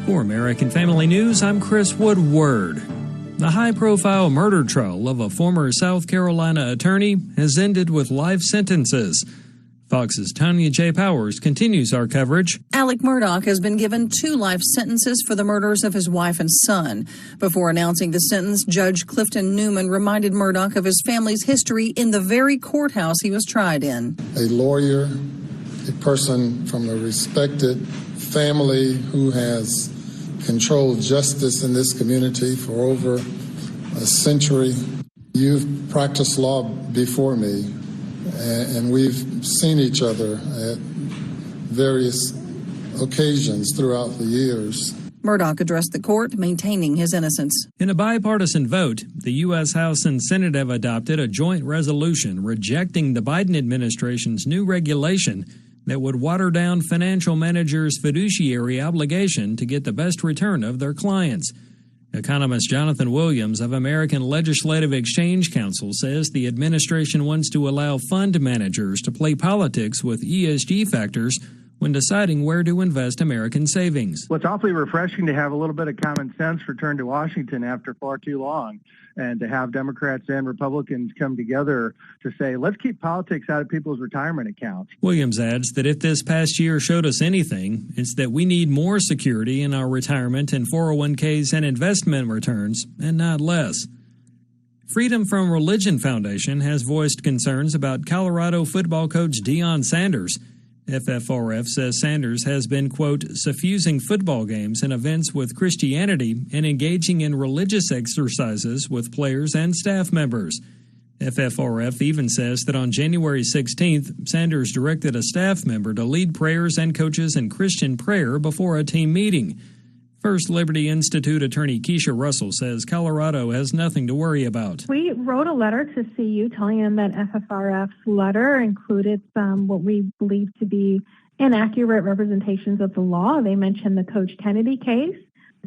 For American Family News, I'm Chris Woodward. The high-profile murder trial of a former South Carolina attorney has ended with life sentences. Fox's Tanya J. Powers continues our coverage. Alec Murdaugh has been given 2 life sentences for the murders of his wife and son. Before announcing the sentence, Judge Clifton Newman reminded Murdaugh of his family's history in the very courthouse he was tried in. A lawyer, a person from a respected family who has controlled justice in this community for over a century. You've practiced law before me, and we've seen each other at various occasions throughout the years. Murdaugh addressed the court, maintaining his innocence. In a bipartisan vote, the U.S. House and Senate have adopted a joint resolution rejecting the Biden administration's new regulation that would water down financial managers' fiduciary obligation to get the best return of their clients. Economist Jonathan Williams of American Legislative Exchange Council says the administration wants to allow fund managers to play politics with ESG factors when deciding where to invest American savings. Well, it's awfully refreshing to have a little bit of common sense return to Washington after far too long, and to have Democrats and Republicans come together to say, let's keep politics out of people's retirement accounts. Williams adds that if this past year showed us anything, it's that we need more security in our retirement and 401ks and investment returns, and not less. Freedom From Religion Foundation has voiced concerns about Colorado football coach Deion Sanders. FFRF says Sanders has been, quote, suffusing football games and events with Christianity and engaging in religious exercises with players and staff members. FFRF even says that on January 16th, Sanders directed a staff member to lead prayers and coaches in Christian prayer before a team meeting. First Liberty Institute attorney Keisha Russell says Colorado has nothing to worry about. We wrote a letter to CU telling them that FFRF's letter included some what we believe to be inaccurate representations of the law. They mentioned the Coach Kennedy case.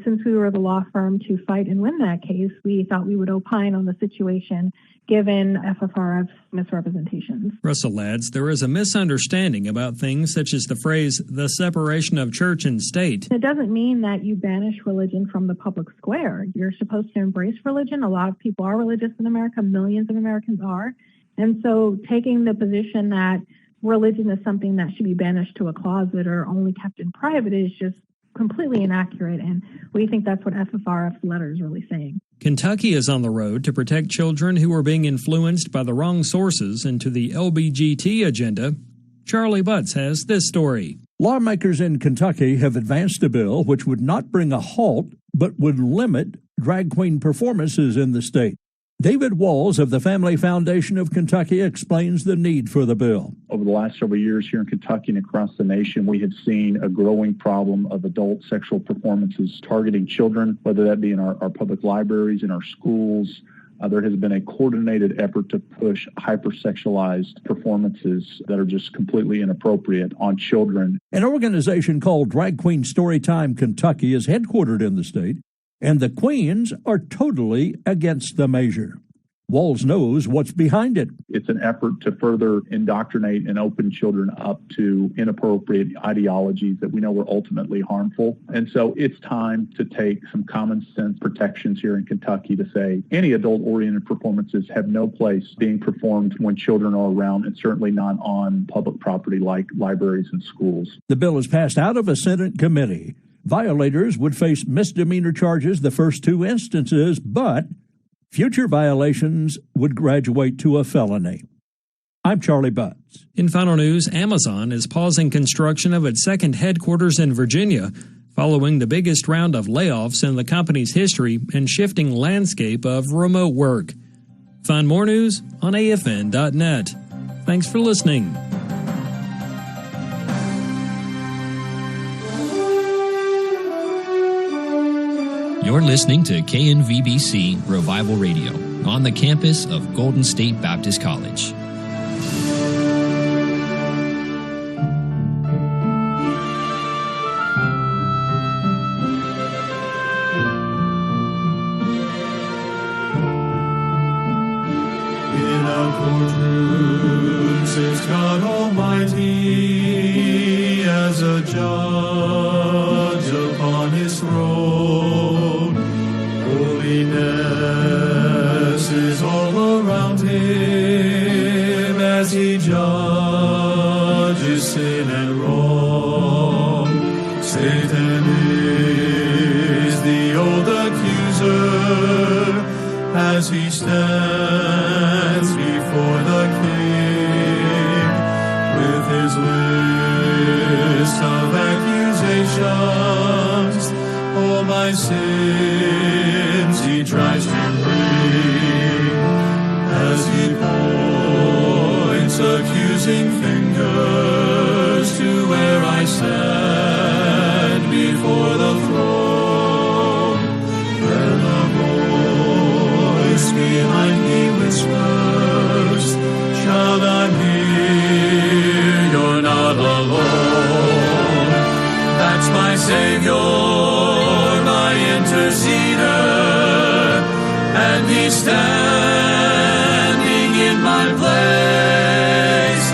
Since we were the law firm to fight and win that case, we thought we would opine on the situation given FFRF's misrepresentations. Russell adds there is a misunderstanding about things such as the phrase, the separation of church and state. It doesn't mean that you banish religion from the public square. You're supposed to embrace religion. A lot of people are religious in America. Millions of Americans are. And so taking the position that religion is something that should be banished to a closet or only kept in private is just completely inaccurate, and we think that's what FFRF's letter is really saying. Kentucky is on the road to protect children who are being influenced by the wrong sources into the LBGT agenda. Charlie Butts has this story. Lawmakers in Kentucky have advanced a bill which would not bring a halt, but would limit drag queen performances in the state. David Walls of the Family Foundation of Kentucky explains the need for the bill. Over the last several years here in Kentucky and across the nation, we have seen a growing problem of adult sexual performances targeting children, whether that be in our public libraries, in our schools. There has been a coordinated effort to push hypersexualized performances that are just completely inappropriate on children. An organization called Drag Queen Storytime Kentucky is headquartered in the state, and the queens are totally against the measure. Walls knows what's behind it. It's an effort to further indoctrinate and open children up to inappropriate ideologies that we know are ultimately harmful. And so it's time to take some common sense protections here in Kentucky to say any adult-oriented performances have no place being performed when children are around, and certainly not on public property like libraries and schools. The bill is passed out of a Senate committee. Violators would face misdemeanor charges the first 2 instances, but future violations would graduate to a felony. I'm Charlie Butts. In final news, Amazon is pausing construction of its second headquarters in Virginia following the biggest round of layoffs in the company's history and shifting landscape of remote work. Find more news on AFN.net. Thanks for listening. You're listening to KNVBC Revival Radio on the campus of Golden State Baptist College. In our courtroom sits God Almighty as a judge upon his throne. Satan is the old accuser as he stands before the king with his list of accusations. All my sins he tries to bring as he points accusing fingers to where I stand before the throne. And the voice behind me whispers, child, I'm here, you're not alone. That's my Savior, my interceder, and he's standing in my place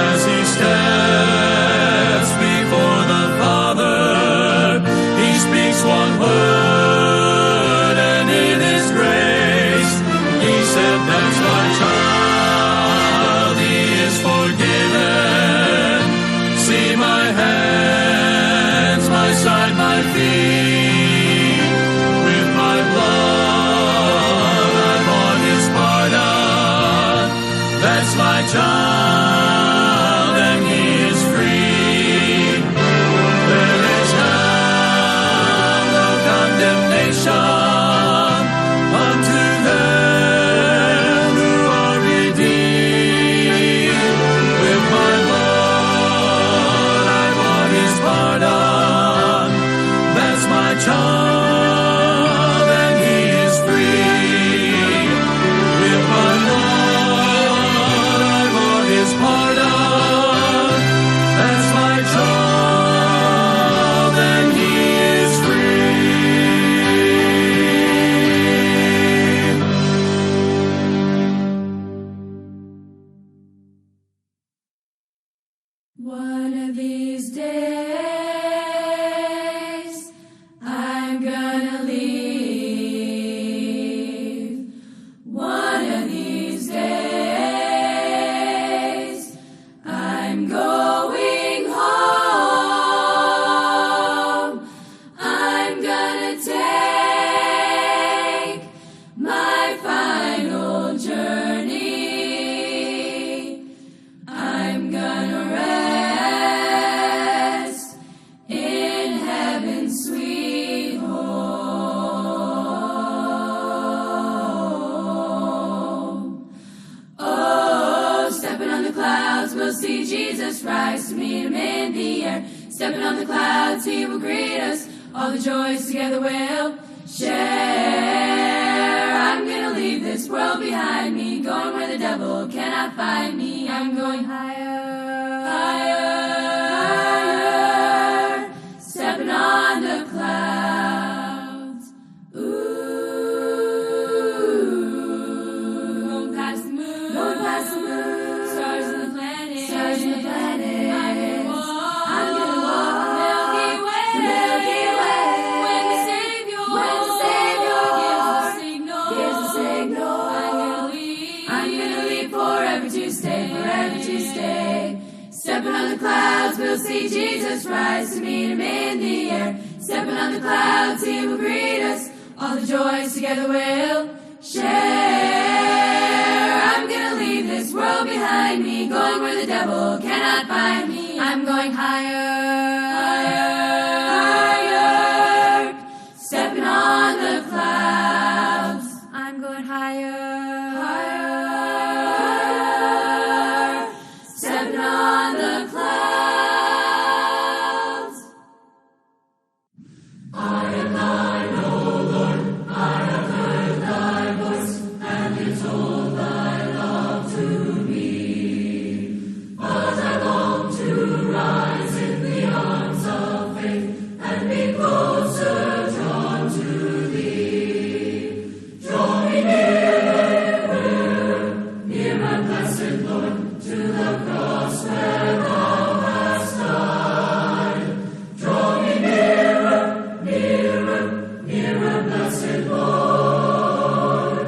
as he steps before the Father. He speaks one word, and in his grace he said, that's my child, he is forgiven. See my hands, my side, my feet, with my blood I bought his pardon. That's my child, and he is free. There is now no condemnation unto them who are redeemed. With my blood I bought his pardon. That's my child, and he is free. With my blood I bought his pardon. That's my child, and he is free. One of these days, I'm gonna leave. One of these days, I'm going home. I'm gonna take my final journey. I'm gonna rest in heaven's sweet home. Oh, stepping on the clouds, we'll see Jesus rise to meet him in the air. Stepping on the clouds, he will greet us. All the joys together we'll share. I'm gonna leave this world behind me, going where the devil cannot find me. I'm going higher, higher, stepping on the clouds. Ooh, going past the moon, stars in the planet, I'm gonna walk the Milky Way, when the Savior gives the signal, I'm gonna leave forever to stay. Stepping on the clouds, we'll see Jesus rise to meet him in the air. Stepping on the clouds, he will greet us. All the joys together we'll share. I'm gonna leave this world behind me, going where the devil cannot find me. I'm going higher, higher, stepping on the clouds. I'm going higher, higher, stepping on the clouds. I am thine, O Lord, I have heard thy voice, and you told thy love to me. But I long to rise in the arms of faith and be closer drawn to thee. Draw me nearer, nearer, blessed Lord, to the cross where thou hast died. Draw me nearer, nearer, nearer, blessed Lord,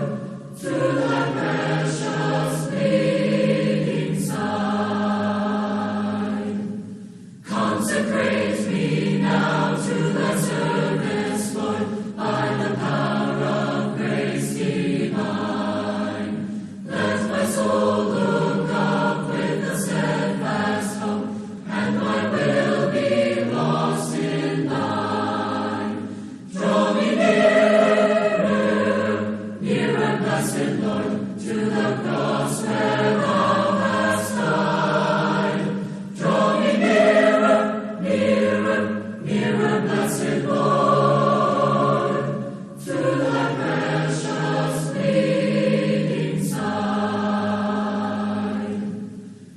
to thy precious bleeding side. Consecrate me now. blessed Lord, through thy precious bleeding side.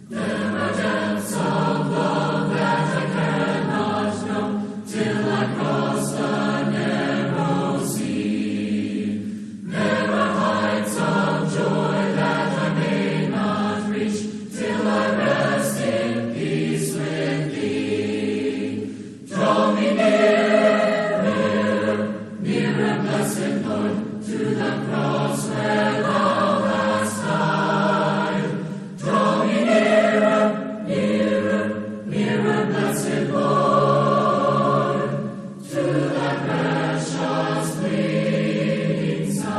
There are depths of love that I cannot know till I cross the narrow sea. There are heights of joy that I may not reach till I rest in peace with thee. Draw me nearer, nearer, blessed Lord, to the cross where thou hast died. Draw me nearer, nearer, nearer, blessed Lord, to thy precious bleeding side.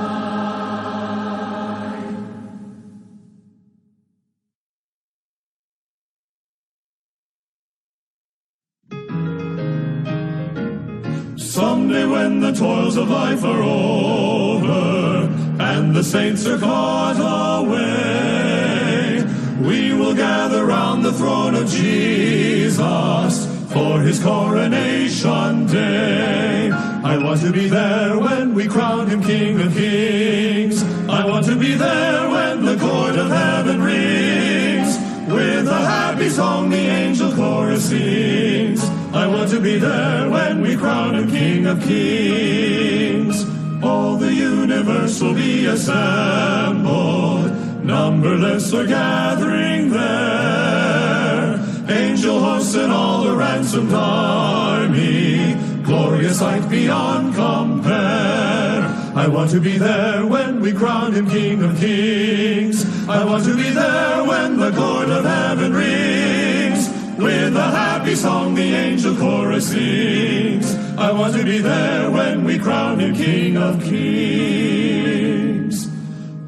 Someday when the toils of life are over and the saints are caught away, we will gather round the throne of Jesus for his coronation day. I want to be there when we crown him King of Kings. I want to be there when the court of heaven rings. With a happy song the angel chorus sings. I want to be there when we crown him King of Kings. All the universe will be assembled, numberless are gathering there. Angel hosts and all the ransomed army, glorious sight beyond compare. I want to be there when we crown him King of Kings. I want to be there when the court of heaven rings. With a happy song the angel chorus sings. I want to be there when we crown him King of Kings.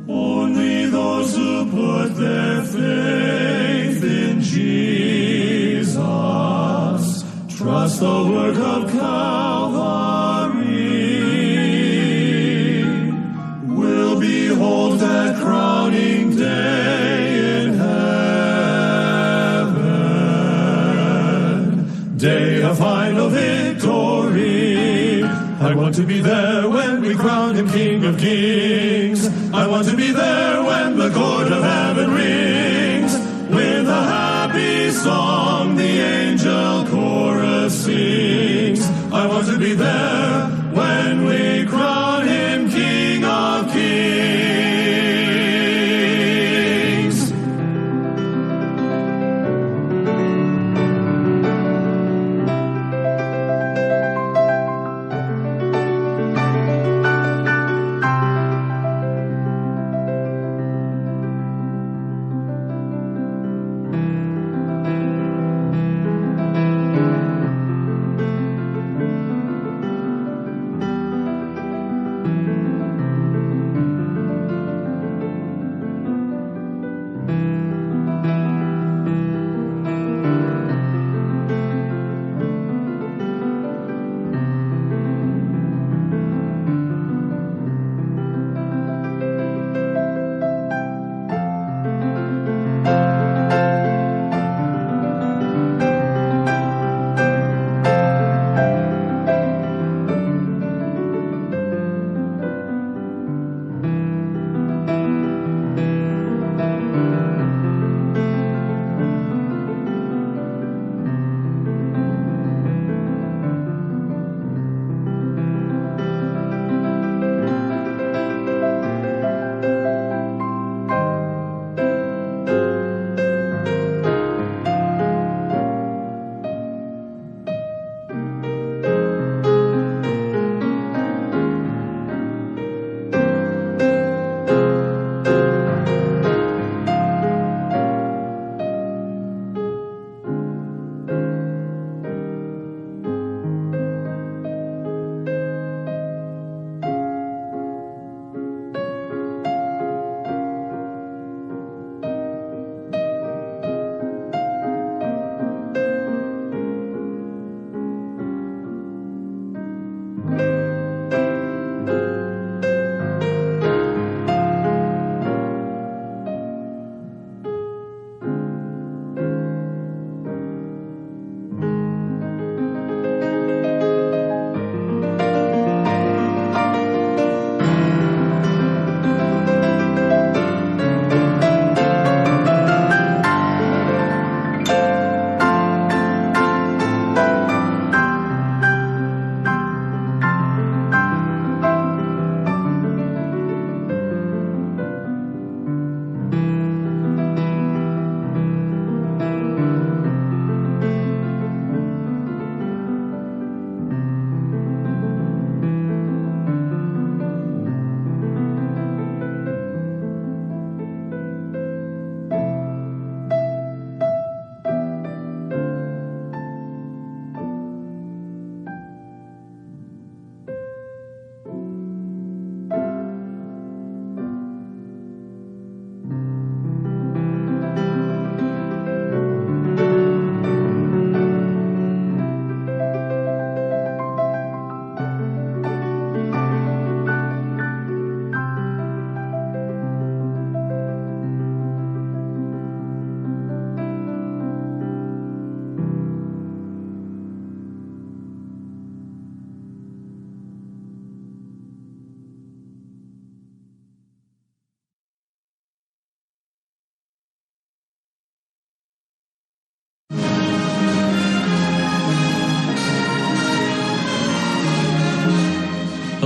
Only those who put their faith in Jesus trust the work of Calvary will behold that crowning day in heaven, day of final victory. I want to be there when we crown him King of Kings. I want to be there when the court of heaven rings. With a happy song the angel chorus sings. I want to be there when we crown him King of Kings.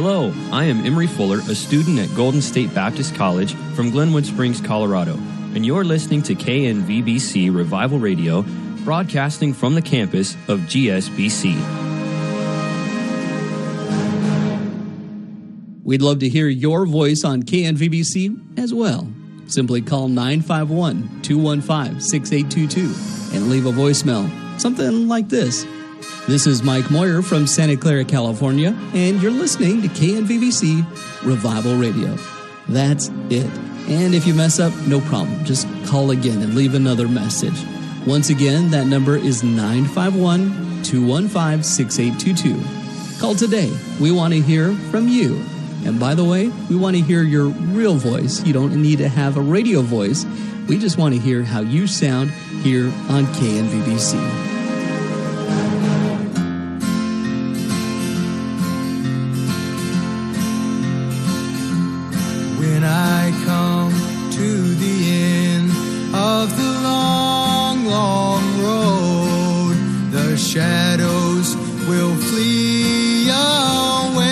Hello, I am Emery Fuller, a student at Golden State Baptist College from Glenwood Springs, Colorado, and you're listening to KNVBC Revival Radio, broadcasting from the campus of GSBC. We'd love to hear your voice on KNVBC as well. Simply call 951-215-6822 and leave a voicemail, something like this. This is Mike Moyer from Santa Clara, California, and you're listening to KNVBC Revival Radio. That's it. And if you mess up, no problem. Just call again and leave another message. Once again, that number is 951-215-6822. Call today. We want to hear from you. And by the way, we want to hear your real voice. You don't need to have a radio voice. We just want to hear how you sound here on KNVBC. When I come to the end of the long, long road, the shadows will flee away,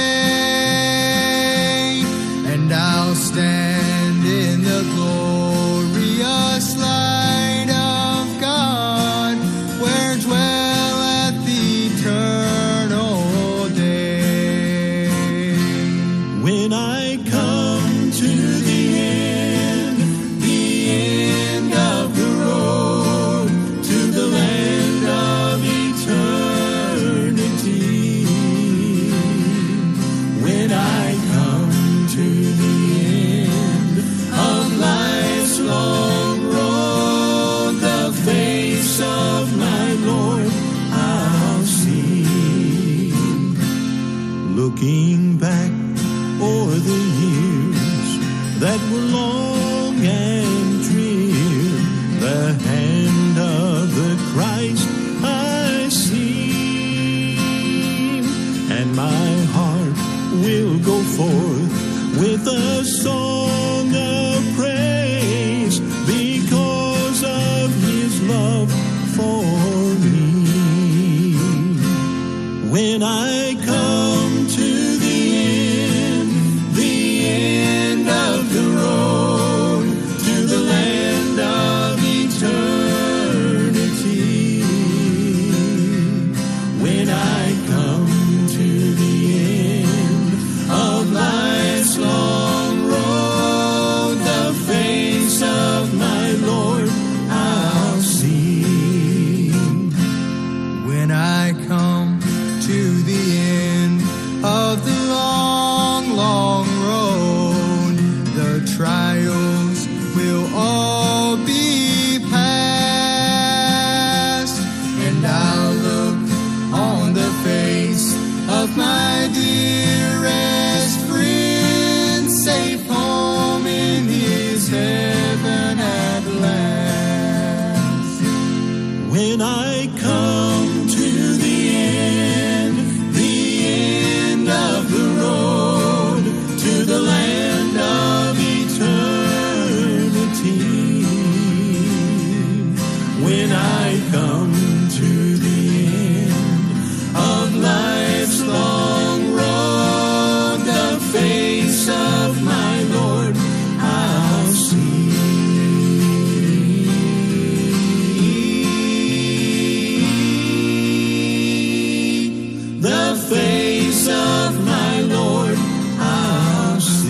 and I'll stand in the glorious light of God, where dwelleth the eternal day. When I come to the end of the road, to the land of eternity. When I come to the end of life's long road, the face of my Lord I'll see. Looking back o'er the years that were long and drear, the hand of the Christ I see, and my heart will go forth with a song of praise because of his love for me. When I come to the end of the road, to the land of eternity. When I come to the end of life's long road, the face of my Lord I'll see. When I come to the end of the long, long road, the trials will all be past, and I'll look on the face of my dearest friend, safe home in his heaven at last. When I come to the end of the road, to the land of eternity. When I come to the end of life's long road, the face of my Lord I'll see. The face of my Lord I'll see.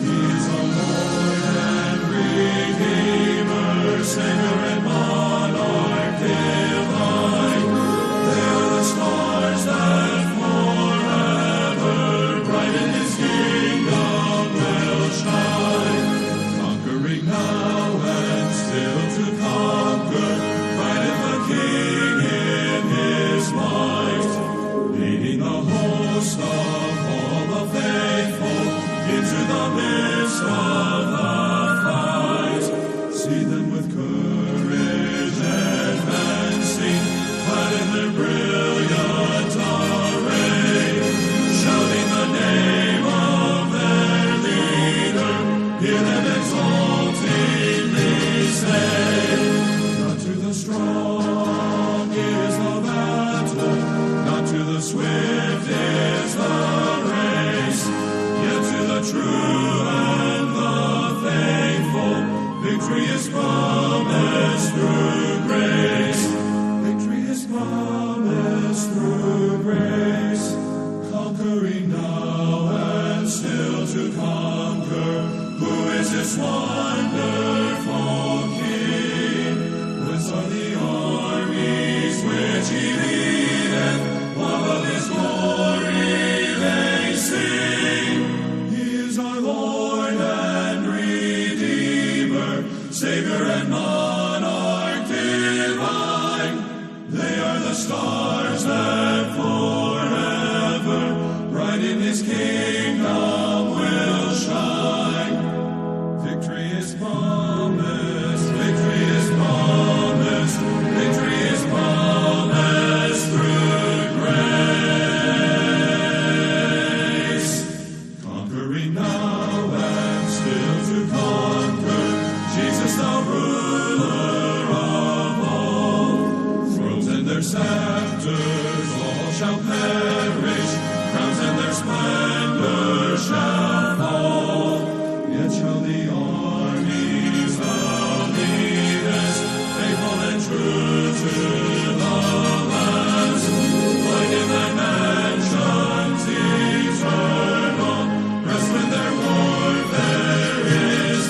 He's a Lord and Redeemer, Savior and Monarch divine. They are the stars that forever bright in his kingdom will shine. Conquering now and still to conquer, rideth the King in his might, leading the host of all the faithful into the midst of the fight. See them with courage this wonderful King. Whence are the armies which he leadeth? Love of his glory they sing. He is our Lord and Redeemer, Savior and Monarch divine. They are the stars that forever bright in his kingdom will shine. Victory is promised, victory is promised, victory is promised through grace. Conquering now and still to conquer, Jesus the ruler of all. Thrones and their scepters all shall perish, crowns and their splendor shall fall. Yet shall the armies believe us, faithful and true to the last. Light in thy mansions eternal, rest when their warfare is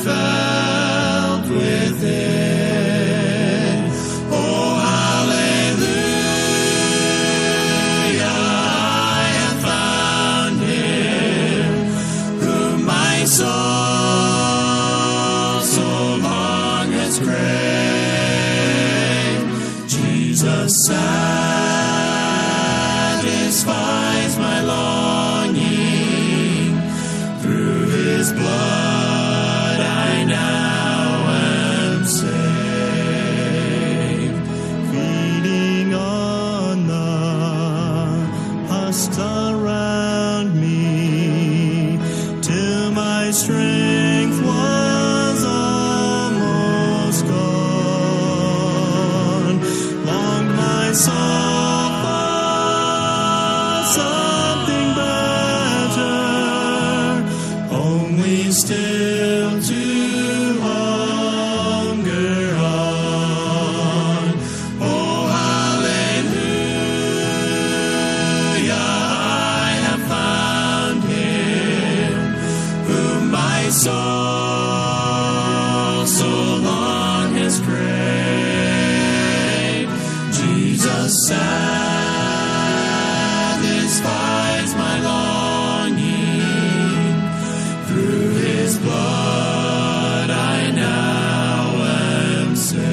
felt within. Oh, hallelujah, I have found him, whom my soul so long has craved. Jesus satisfies my longing. Through his blood I now am saved. Feeding on the husks around me, till my strength was almost gone. Longed my soul for something better, only still to hunger on. Oh, hallelujah, I have found him, whom my soul so long has craved. Jesus satisfies my longing. Through his blood I now am saved.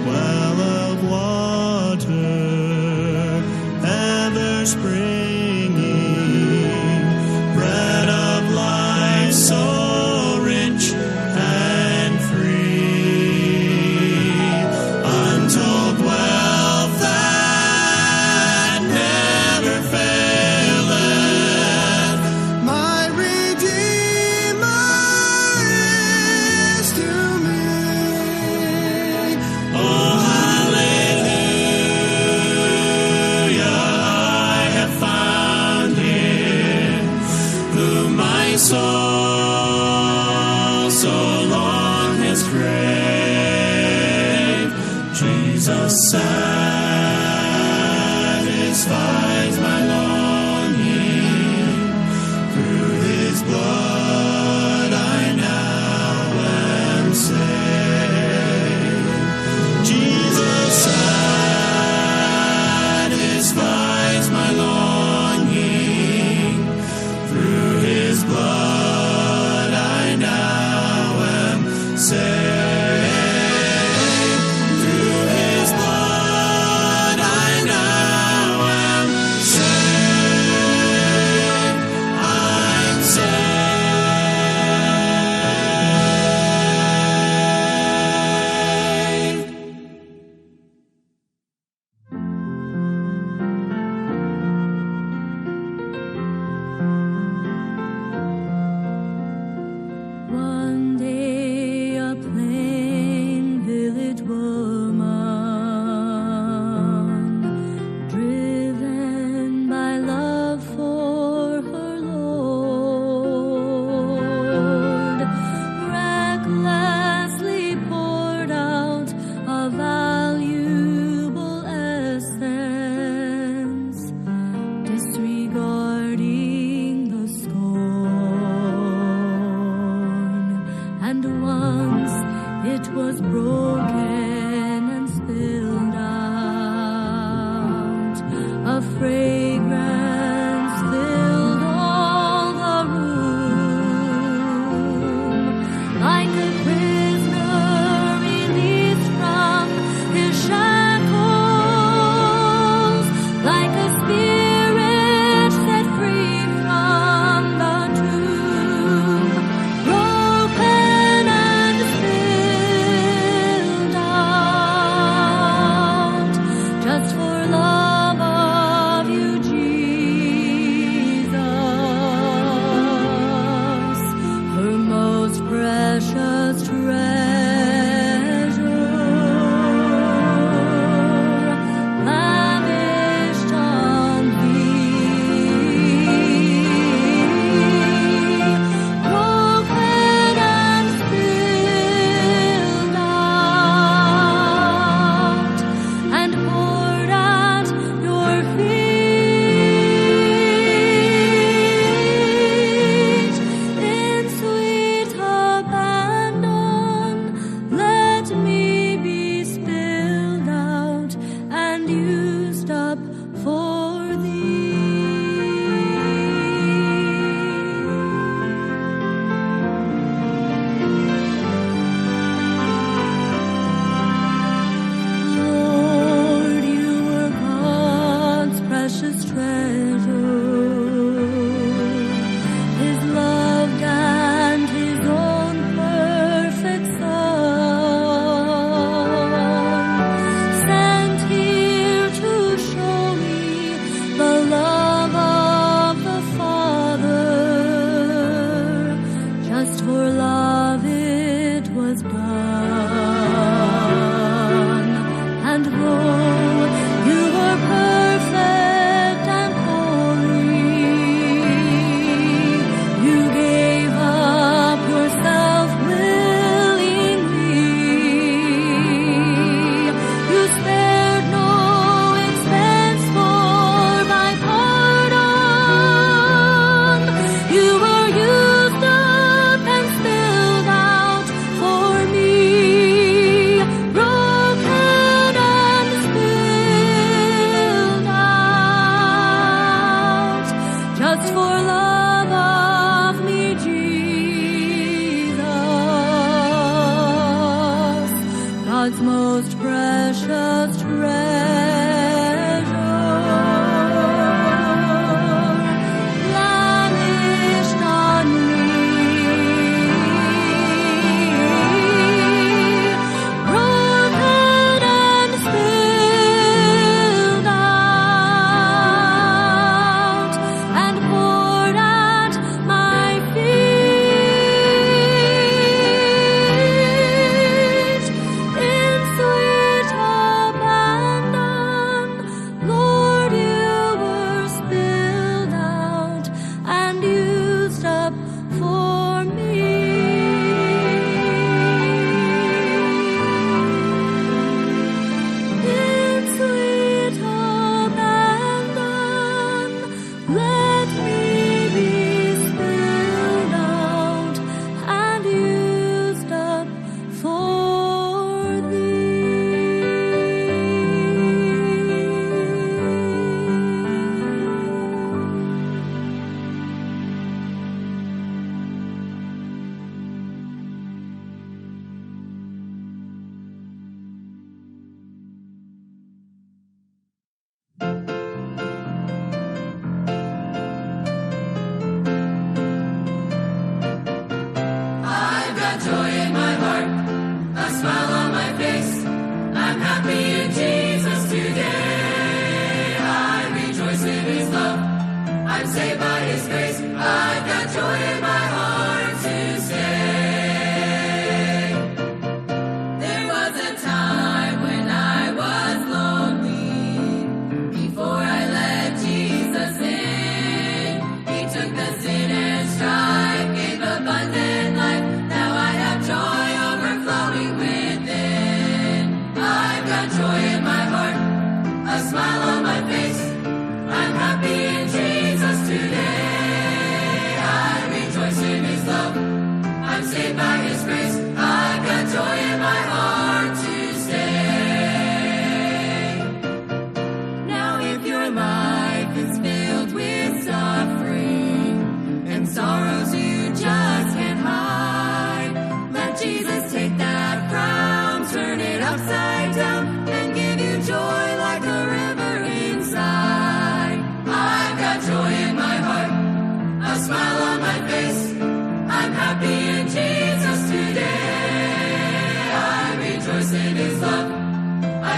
Well of water, ever springing, bread of life so rich and free, untold wealth that never faileth, my Redeemer is to me. Oh, hallelujah, I have found him, whom my soul so long has craved. Jesus satisfies my longing. Through his blood I now am saved. Jesus satisfies my longing. Through his blood I now am love of me, Jesus, God's most precious treasure.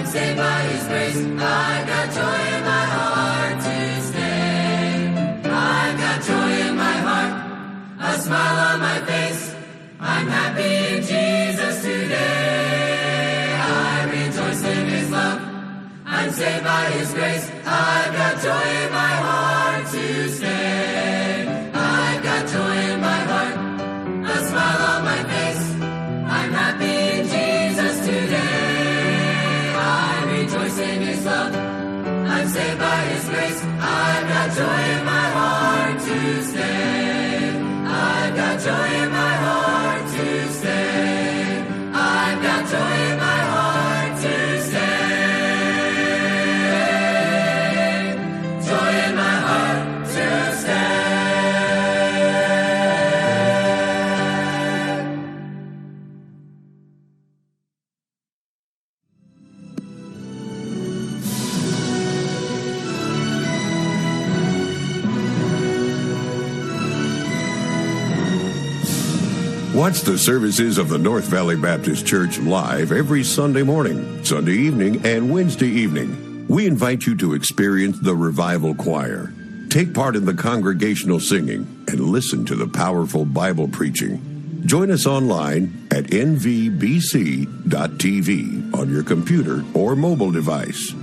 Saved by His grace, I've got joy in my heart to stay. I've got joy in my heart, a smile on my face. I'm happy in Jesus today. I rejoice in His love. I'm saved by His grace. I've got joy in my heart to stay. I've got joy in my heart, a smile on my face. I'm happy in Jesus today. Rejoice in His love. I'm saved by His grace. I've got joy in my heart to stay. I've got joy in my heart to stay. I've got joy in my heart to stay. Joy in my heart to stay. Watch the services of the North Valley Baptist Church live every Sunday morning, Sunday evening, and Wednesday evening. We invite you to experience the Revival Choir. Take part in the congregational singing and listen to the powerful Bible preaching. Join us online at nvbc.tv on your computer or mobile device.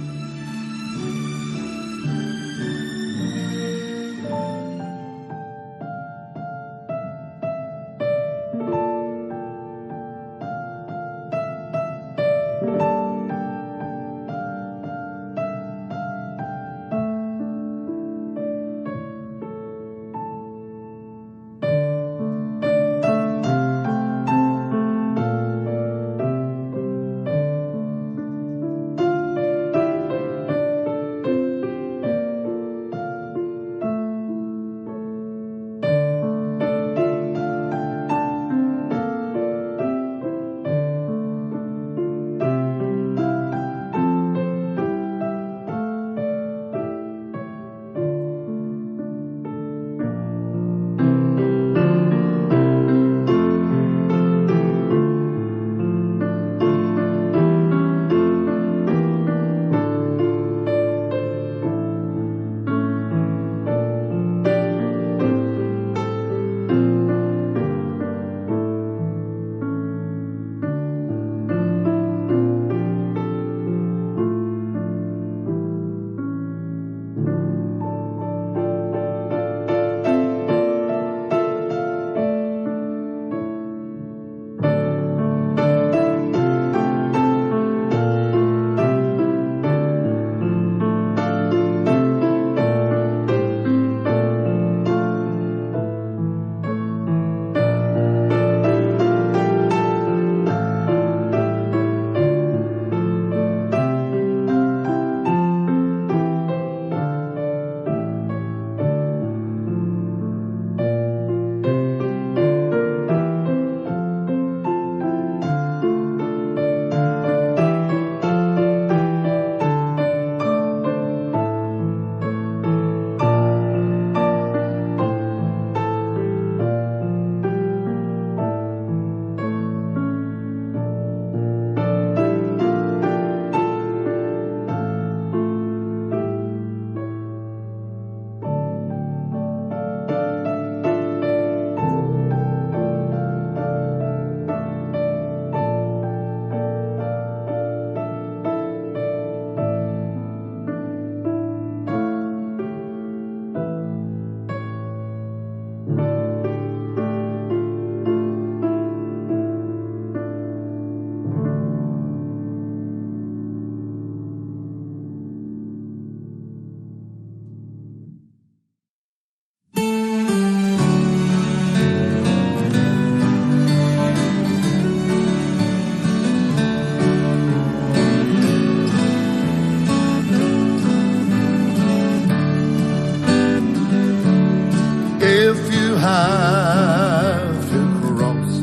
have to cross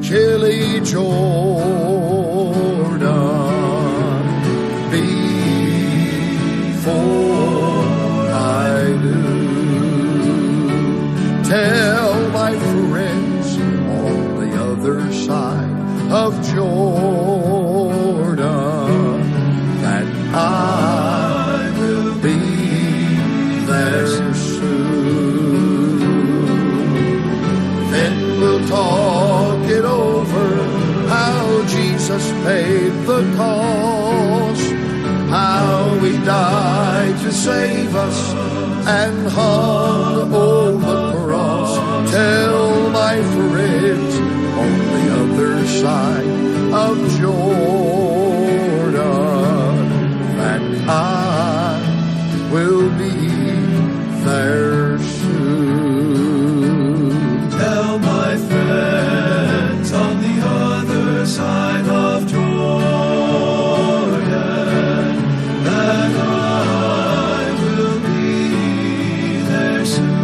chilly Jordan before I do. Tell my friends on the other side of Jordan that I will be there soon. Then we'll talk it over, how Jesus paid the cost, how he died to save us and hung on the cross. Tell my friends on the other side of Jordan that I will be there soon. Tell my friends on the other side of Jordan that I will be there soon.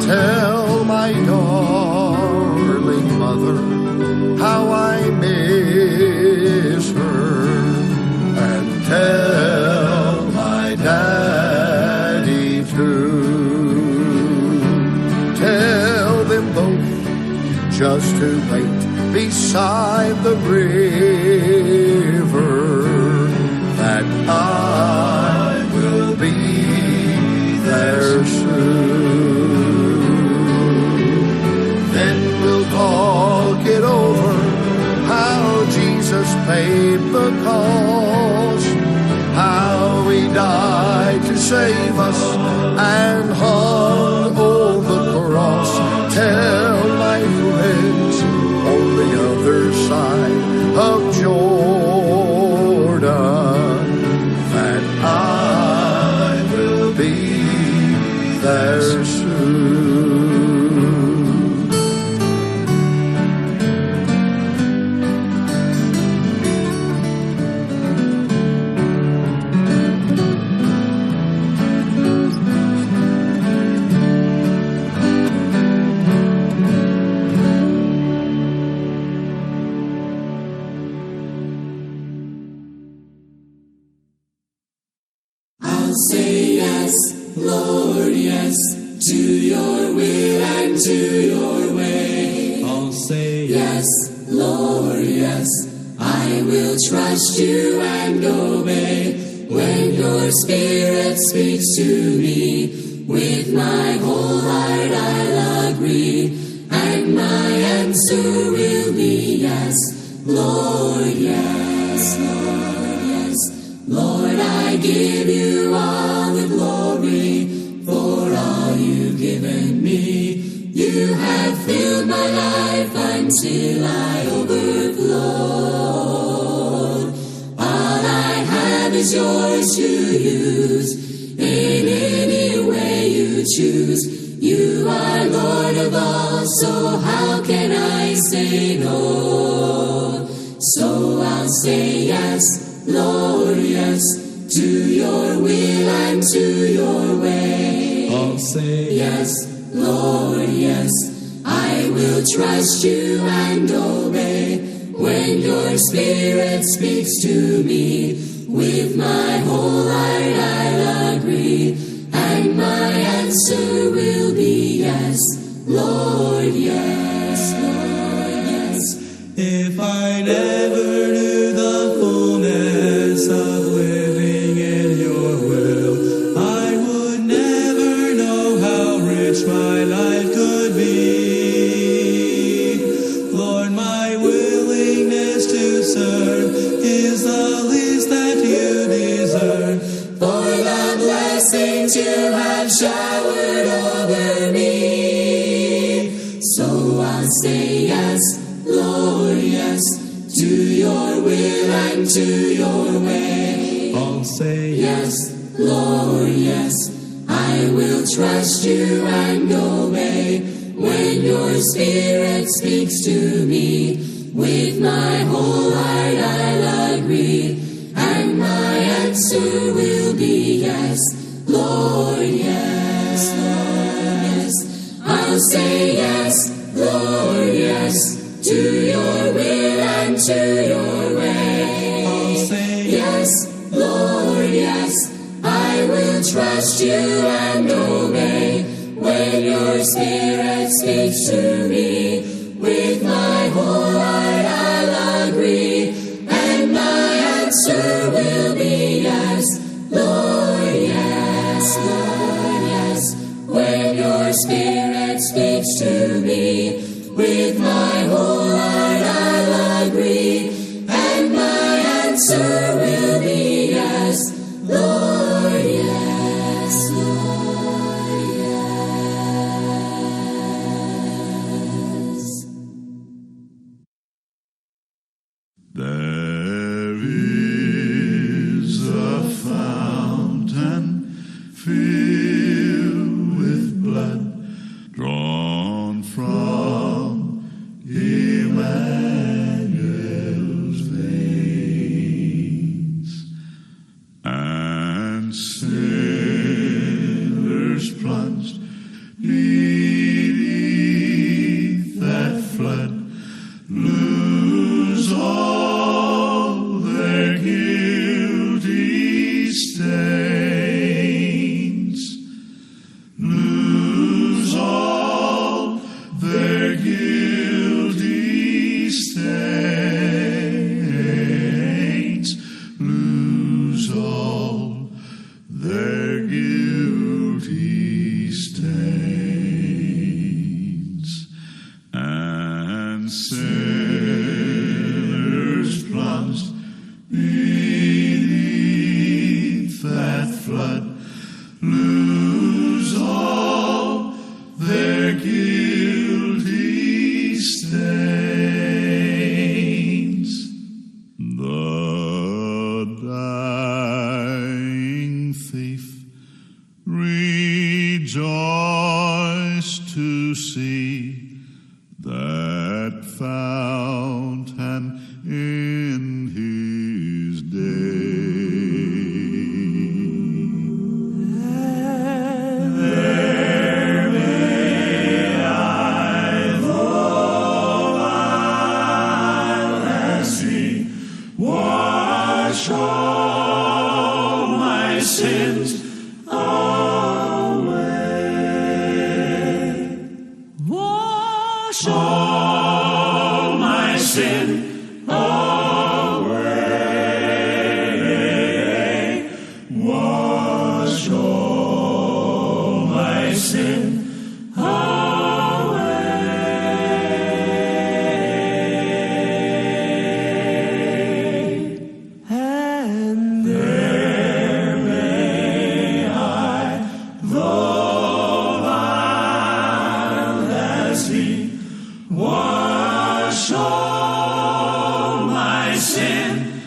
Tell my darling mother how I miss her, and tell my daddy too. Tell them both just to wait beside the river, that I will be there soon. Then we'll talk it over, how Jesus paid the cost, how he died to save us and hung on the cross. Tell my friends on the other side of Jordan that I will be there soon. I'll say yes, Lord, yes, to your will and to your way. I'll say Yes, Lord, yes, I will trust you and obey. When your spirit speaks to me, with my whole heart I'll agree, and my answer will be yes, Lord, yes, Lord, yes. Lord, I give you all the glory for all you've given me. You have filled my life until I overflow. All I have is yours to use in any way you choose. You are Lord of all, so how can I say no? So I'll say yes, Lord, yes, to your will and to your way. I'll say yes, Lord, yes, I will trust you and obey. When your spirit speaks to me, with my whole heart I'll agree, and my answer will be yes, Lord, yes, Lord, yes. if I never knew the fullness of living in your will, I would never know how rich my life could be. Lord, my willingness to serve is the least that you deserve. For the blessings you have showered over me. So I'll say yes, Lord, yes, to your will and to your way. I'll say yes, Lord, yes, I will trust you and obey. When your spirit speaks to me, with my whole heart I'll agree, and my answer will be yes, Lord, yes, Lord, yes. I'll say yes, Lord, yes, to your will and to your way. I'll say yes, Lord, yes, I will trust you and obey. When your Spirit speaks to me, with my whole heart I'll agree, and my answer will be yes, Lord, yes, Lord, yes. When your Spirit speaks to me, with my whole heart I'll agree, and my answer will be yes, Lord, yes, Lord, yes. There is a fountain filled with blood drawn from Emmanuel's veins, and sinners plunged beneath that flood lose all their guilty stains, lose all their guilty stains, lose all their guilty stains, and sinners plunged beneath that flood lose all their guilty stains. The dying thief rejoiced to see that fountain in his day. There may I, though I'll as he wash all my sins away. Wash all my sin away. Wash all my sin away. And there may I, though I'll as he wash all my sin